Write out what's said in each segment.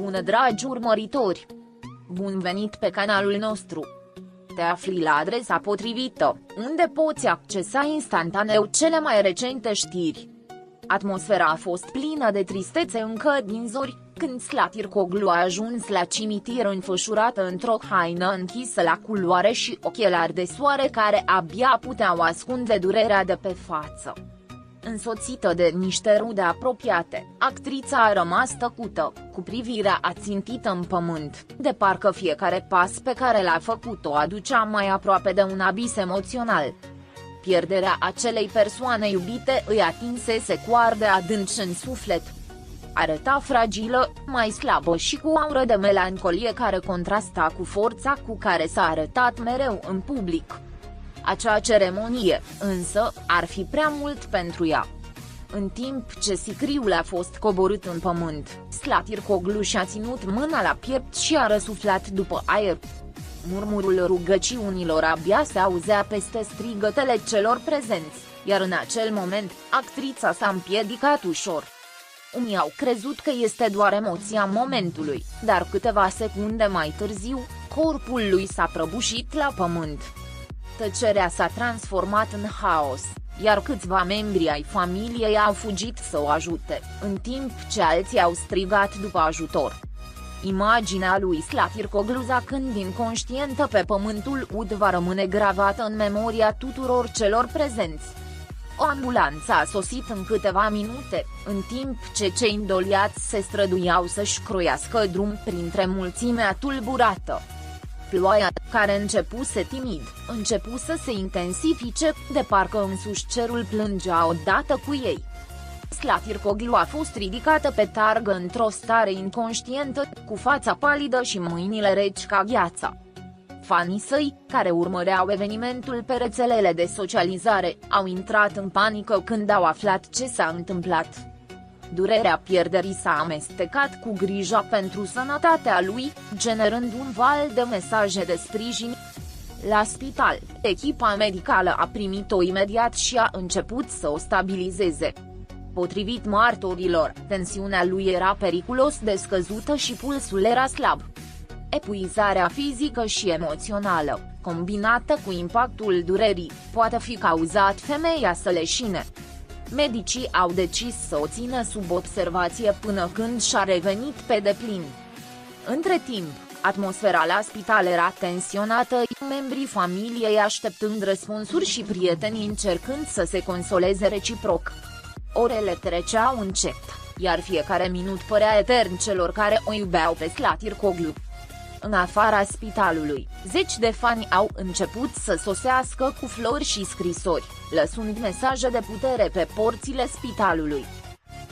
Bună dragi urmăritori! Bun venit pe canalul nostru! Te afli la adresa potrivită, unde poți accesa instantaneu cele mai recente știri. Atmosfera a fost plină de tristețe încă din zori, când Slatircoglu a ajuns la cimitir înfășurată într-o haină închisă la culoare și ochelari de soare care abia puteau ascunde durerea de pe față. Însoțită de niște rude apropiate, actrița a rămas tăcută, cu privirea ațintită în pământ, de parcă fiecare pas pe care l-a făcut o aducea mai aproape de un abis emoțional. Pierderea acelei persoane iubite îi atinsese coarde adânci în suflet. Arăta fragilă, mai slabă și cu aură de melancolie care contrasta cu forța cu care s-a arătat mereu în public. Acea ceremonie, însă, ar fi prea mult pentru ea. În timp ce sicriul a fost coborât în pământ, Slatircoglu și-a ținut mâna la piept și a răsuflat după aer. Murmurul rugăciunilor abia se auzea peste strigătele celor prezenți, iar în acel moment, actrița s-a împiedicat ușor. Unii au crezut că este doar emoția momentului, dar câteva secunde mai târziu, corpul lui s-a prăbușit la pământ. Tăcerea s-a transformat în haos, iar câțiva membri ai familiei au fugit să o ajute, în timp ce alții au strigat după ajutor. Imaginea lui Slatircoglu zacând inconștientă pe pământul ud va rămâne gravată în memoria tuturor celor prezenți. O ambulanță a sosit în câteva minute, în timp ce cei îndoliați se străduiau să-și croiască drum printre mulțimea tulburată. Ploaia, care începuse timid, începu să se intensifice, de parcă însuși cerul plângea odată cu ei. Slatircoglu a fost ridicată pe targă într-o stare inconștientă, cu fața palidă și mâinile reci ca gheața. Fanii săi, care urmăreau evenimentul pe rețelele de socializare, au intrat în panică când au aflat ce s-a întâmplat. Durerea pierderii s-a amestecat cu grija pentru sănătatea lui, generând un val de mesaje de sprijin. La spital, echipa medicală a primit-o imediat și a început să o stabilizeze. Potrivit martorilor, tensiunea lui era periculos de scăzută și pulsul era slab. Epuizarea fizică și emoțională, combinată cu impactul durerii, poate fi cauzat femeia să leșine. Medicii au decis să o țină sub observație până când și-a revenit pe deplin. Între timp, atmosfera la spital era tensionată, membrii familiei așteptând răspunsuri și prietenii încercând să se consoleze reciproc. Orele treceau încet, iar fiecare minut părea etern celor care o iubeau pe Slatircoglu. În afara spitalului, zeci de fani au început să sosească cu flori și scrisori, lăsând mesaje de putere pe porțile spitalului.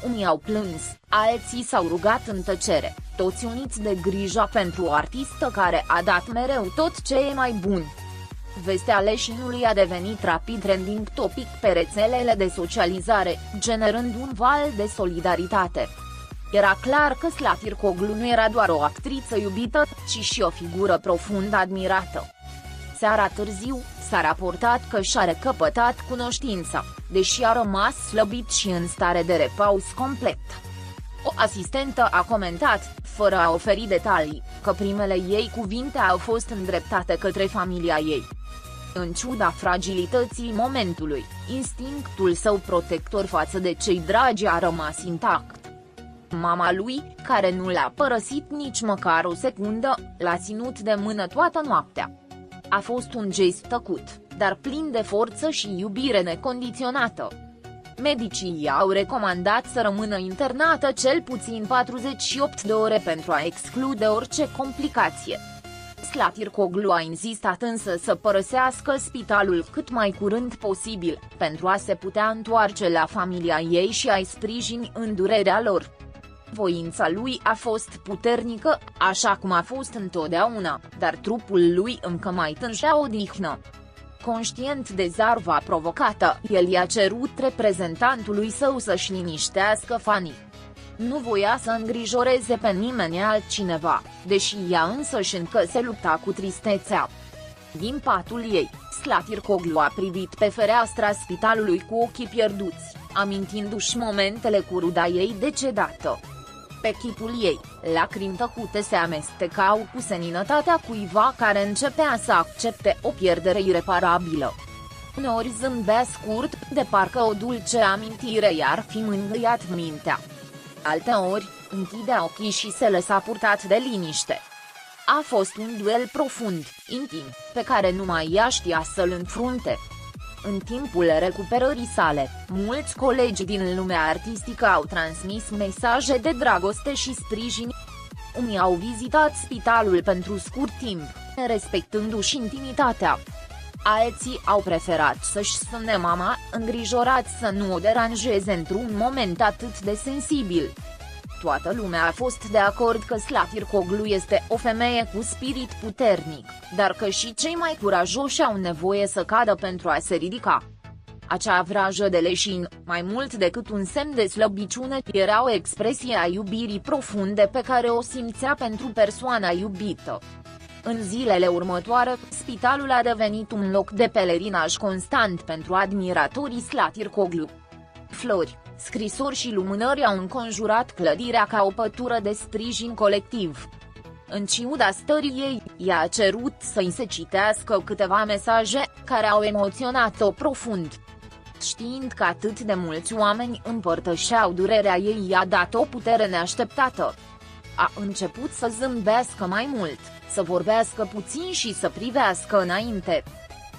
Unii au plâns, alții s-au rugat în tăcere, toți uniți de grija pentru o artistă care a dat mereu tot ce e mai bun. Vestea leșinului a devenit rapid trending topic pe rețelele de socializare, generând un val de solidaritate. Era clar că Slatircoglu nu era doar o actriță iubită, ci și o figură profund admirată. Seara târziu, s-a raportat că și-a recăpătat cunoștința, deși a rămas slăbit și în stare de repaus complet. O asistentă a comentat, fără a oferi detalii, că primele ei cuvinte au fost îndreptate către familia ei. În ciuda fragilității momentului, instinctul său protector față de cei dragi a rămas intact. Mama lui, care nu l-a părăsit nici măcar o secundă, l-a ținut de mână toată noaptea. A fost un gest tăcut, dar plin de forță și iubire necondiționată. Medicii i-au recomandat să rămână internată cel puțin 48 de ore pentru a exclude orice complicație. Slatircoglu a insistat însă să părăsească spitalul cât mai curând posibil, pentru a se putea întoarce la familia ei și a-i sprijini în durerea lor. Voința lui a fost puternică, așa cum a fost întotdeauna, dar trupul lui încă mai tângea odihnă. Conștient de zarva provocată, el i-a cerut reprezentantului său să-și liniștească fanii. Nu voia să îngrijoreze pe nimeni altcineva, deși ea însăși încă se lupta cu tristețea. Din patul ei, Slatircoglu a privit pe fereastra spitalului cu ochii pierduți, amintindu-și momentele cu ruda ei decedată. pe chipul ei, lacrimi tăcute se amestecau cu seninătatea cuiva care începea să accepte o pierdere ireparabilă. Uneori zâmbea scurt, de parcă o dulce amintire i-ar fi mângâiat mintea. Alteori, închidea ochii și se lăsa purtat de liniște. A fost un duel profund, intim, pe care numai ea știa să-l înfrunte. În timpul recuperării sale, mulți colegi din lumea artistică au transmis mesaje de dragoste și sprijin. Unii au vizitat spitalul pentru scurt timp, respectându-și intimitatea. Alții au preferat să-și sune mama, îngrijorați să nu o deranjeze într-un moment atât de sensibil. Toată lumea a fost de acord că Slatircoglu este o femeie cu spirit puternic, dar că și cei mai curajoși au nevoie să cadă pentru a se ridica. Acea vrajă de leșin, mai mult decât un semn de slăbiciune, era o expresie a iubirii profunde pe care o simțea pentru persoana iubită. În zilele următoare, spitalul a devenit un loc de pelerinaj constant pentru admiratorii Slatircoglu. Flori, scrisori și lumânări au înconjurat clădirea ca o pătură de sprijin colectiv. În ciuda stării ei, ea a cerut să-i se citească câteva mesaje, care au emoționat-o profund. Știind că atât de mulți oameni împărtășeau durerea ei, i-a dat o putere neașteptată. A început să zâmbească mai mult, să vorbească puțin și să privească înainte.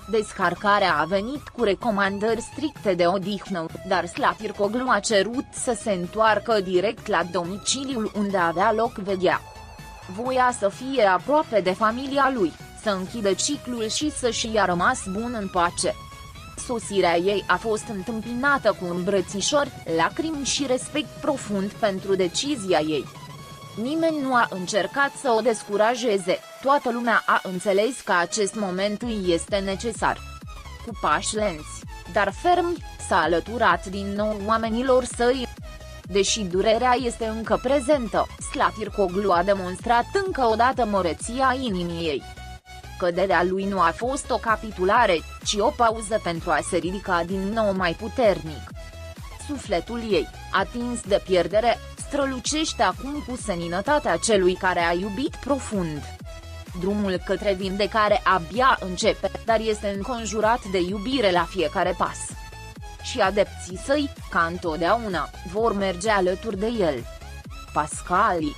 Descărcarea a venit cu recomandări stricte de odihnă, dar Slatircoglu a cerut să se întoarcă direct la domiciliul unde avea loc veghea. Voia să fie aproape de familia lui, să închidă ciclul și să-și ia rămas bun în pace. Sosirea ei a fost întâmpinată cu îmbrățișori, lacrimi și respect profund pentru decizia ei. Nimeni nu a încercat să o descurajeze, toată lumea a înțeles că acest moment îi este necesar. Cu pași lenți, dar fermi, s-a alăturat din nou oamenilor săi. Deși durerea este încă prezentă, Slatircoglu a demonstrat încă o dată măreția inimii ei. Căderea lui nu a fost o capitulare, ci o pauză pentru a se ridica din nou mai puternic. Sufletul ei, atins de pierdere, strălucește acum cu seninătatea celui care a iubit profund. Drumul către vindecare abia începe, dar este înconjurat de iubire la fiecare pas. Și adepții săi, ca întotdeauna, vor merge alături de el. Pascali.